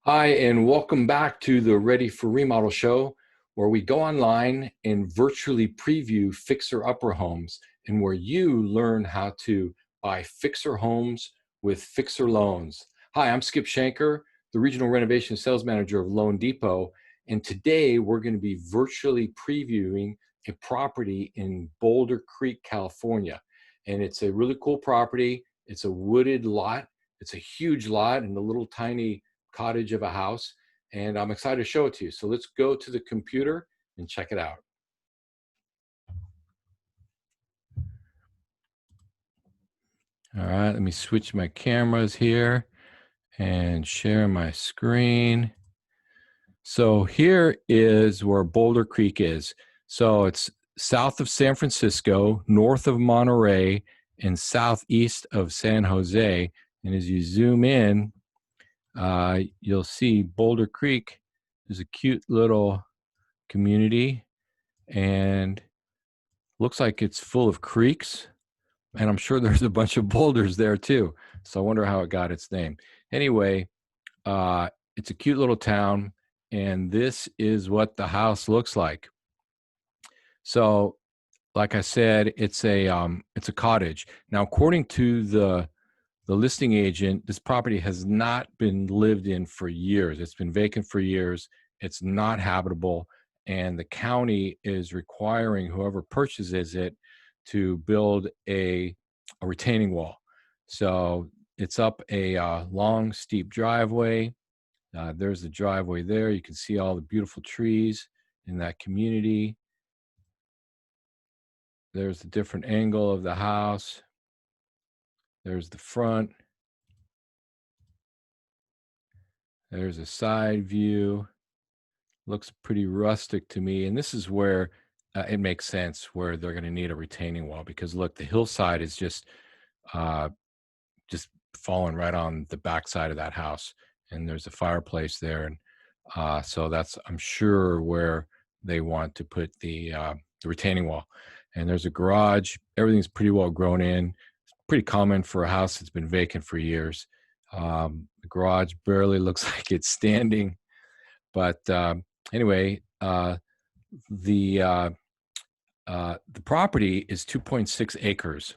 Hi, and welcome back to the Ready for Remodel show, where we go online and virtually preview fixer-upper homes and where you learn how to buy fixer homes with fixer loans. Hi, I'm Skip Shanker, the Regional Renovation Sales Manager of Loan Depot, and today we're going to be virtually previewing a property in Boulder Creek, California. And it's a really cool property. It's a wooded lot. It's a huge lot and a little tiny cottage of a house, and I'm excited to show it to you. So let's go to the computer and check it out. All right, let me switch my cameras here and share my screen. So here is where Boulder Creek is. So it's south of San Francisco, north of Monterey, and southeast of San Jose. And as you zoom in, you'll see Boulder Creek is a cute little community, and looks like it's full of creeks, and I'm sure there's a bunch of boulders there too. So I wonder how it got its name. Anyway, it's a cute little town, and this is what the house looks like. So, like I said, it's a cottage. Now, according to the listing agent, this property has not been lived in for years. It's been vacant for years. It's not habitable, and the county is requiring whoever purchases it to build a retaining wall. So it's up a long, steep driveway. There's the driveway there. You can see all the beautiful trees in that community. There's the different angle of the house. There's the front. There's a side view. Looks pretty rustic to me. And this is where it makes sense where they're going to need a retaining wall, because look, the hillside is just falling right on the backside of that house. And there's a fireplace there. And so that's, I'm sure, where they want to put the retaining wall. And there's a garage. Everything's pretty well grown in. It's pretty common for a house that's been vacant for years. The garage barely looks like it's standing. But anyway, the property is 2.6 acres,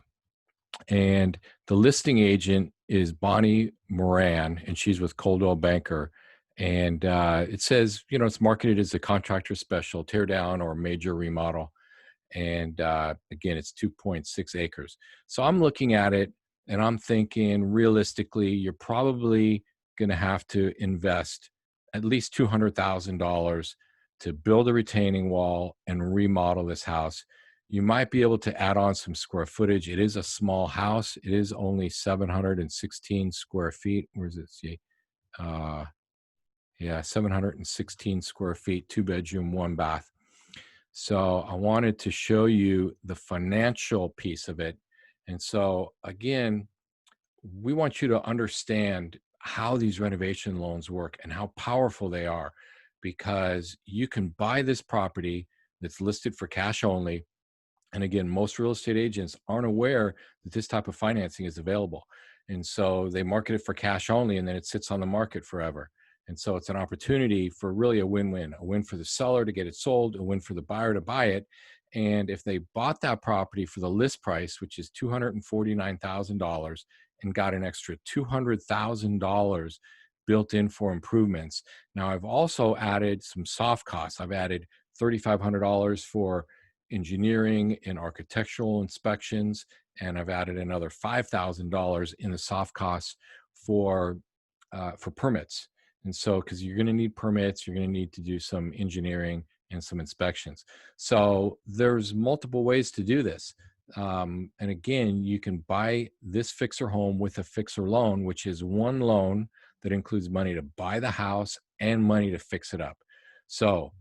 and the listing agent is Bonnie Moran, and she's with Coldwell Banker. And it says, it's marketed as a contractor special, tear down, or major remodel. And again, it's 2.6 acres. So I'm looking at it and I'm thinking, realistically, you're probably going to have to invest at least $200,000 to build a retaining wall and remodel this house. You might be able to add on some square footage. It is a small house. It is only 716 square feet. Where is it? See, yeah, 716 square feet, 2-bedroom, 1-bath. So I wanted to show you the financial piece of it. And so again, we want you to understand how these renovation loans work and how powerful they are, because you can buy this property that's listed for cash only. And again, most real estate agents aren't aware that this type of financing is available. And so they market it for cash only, and then it sits on the market forever. And so it's an opportunity for really a win-win, a win for the seller to get it sold, a win for the buyer to buy it. And if they bought that property for the list price, which is $249,000, and got an extra $200,000 built in for improvements. Now, I've also added some soft costs. I've added $3,500 for engineering and architectural inspections, and I've added another $5,000 in the soft costs for permits. And so, because you're going to need permits, you're going to need to do some engineering and some inspections. So there's multiple ways to do this. And again, you can buy this fixer home with a fixer loan, which is one loan that includes money to buy the house and money to fix it up. So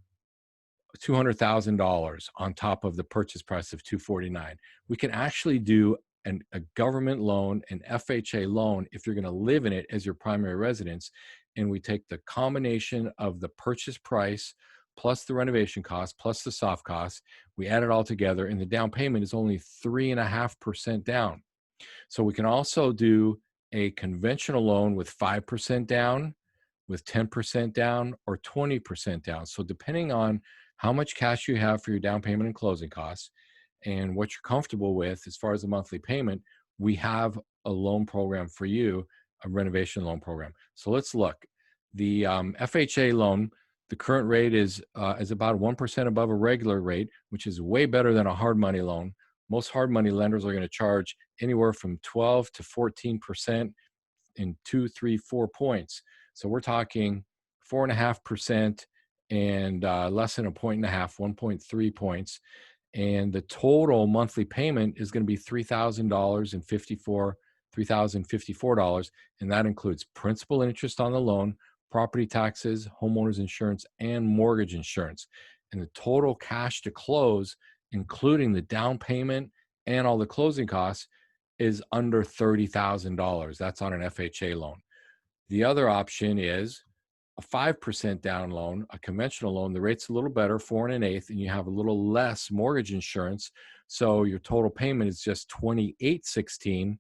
$200,000 on top of the purchase price of $249,000. We can actually do a government loan, an FHA loan, if you're going to live in it as your primary residence. And we take the combination of the purchase price plus the renovation cost plus the soft costs. We add it all together, and the down payment is only 3.5% down. So we can also do a conventional loan with 5% down, with 10% down or 20% down. So depending on how much cash you have for your down payment and closing costs and what you're comfortable with as far as the monthly payment, we have a loan program for you, a renovation loan program. So let's look. The FHA loan, the current rate is about 1% above a regular rate, which is way better than a hard money loan. Most hard money lenders are going to charge anywhere from 12 to 14% in 2, 3, 4 points. So we're talking 4.5% and less than a point and a half, 1.3 points. And the total monthly payment is going to be $3,054, and that includes principal and interest on the loan, property taxes, homeowners insurance, and mortgage insurance. And the total cash to close, including the down payment and all the closing costs, is under $30,000. That's on an FHA loan. The other option is a 5% down loan, a conventional loan. The rate's a little better, 4 1/8, and you have a little less mortgage insurance. So your total payment is just $28.16,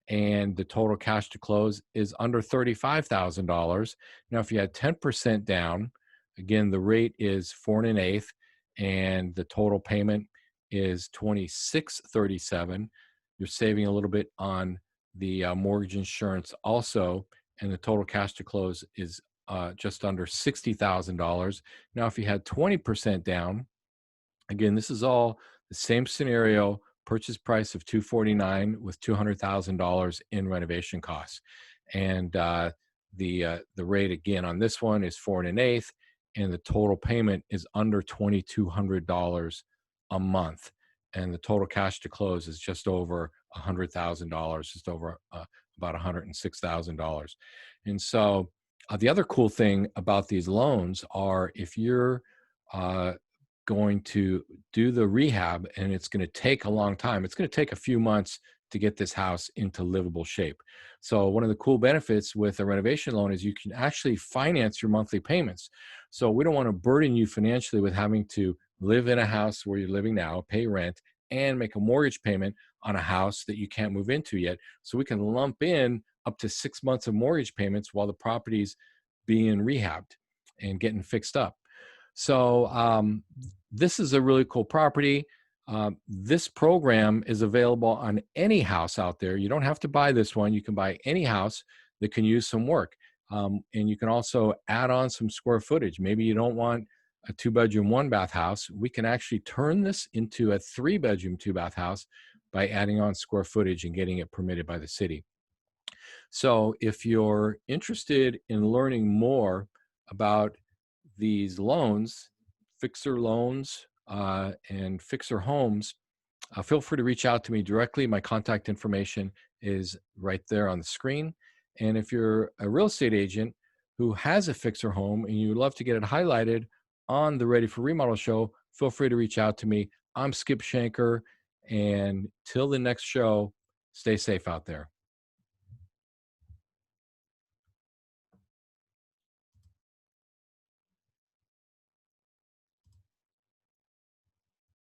and the total cash to close is under $35,000. Now, if you had 10% down, again, the rate is 4 1/8, and the total payment is $26.37. You're saving a little bit on the mortgage insurance also, and the total cash to close is just under $60,000. Now, if you had 20% down, again, this is all the same scenario, purchase price of $249 with $200,000 in renovation costs. And the rate again on this one is 4 1/8, and the total payment is under $2,200 a month. And the total cash to close is just over $100,000, just over about $106,000. And so the other cool thing about these loans are if you're going to do the rehab, and it's going to take a long time, it's going to take a few months to get this house into livable shape. So one of the cool benefits with a renovation loan is you can actually finance your monthly payments. So we don't want to burden you financially with having to live in a house where you're living now, pay rent, and make a mortgage payment on a house that you can't move into yet. So we can lump in up to 6 months of mortgage payments while the property's being rehabbed and getting fixed up. So this is a really cool property. This program is available on any house out there. You don't have to buy this one. You can buy any house that can use some work. And you can also add on some square footage. Maybe you don't want a 2-bedroom, 1-bath house. We can actually turn this into a 3-bedroom, 2-bath house by adding on square footage and getting it permitted by the city. So if you're interested in learning more about these loans, fixer loans, and fixer homes, feel free to reach out to me directly. My contact information is right there on the screen. And if you're a real estate agent who has a fixer home and you'd love to get it highlighted on the Ready for Remodel show, feel free to reach out to me. I'm Skip Shanker. And till the next show, stay safe out there.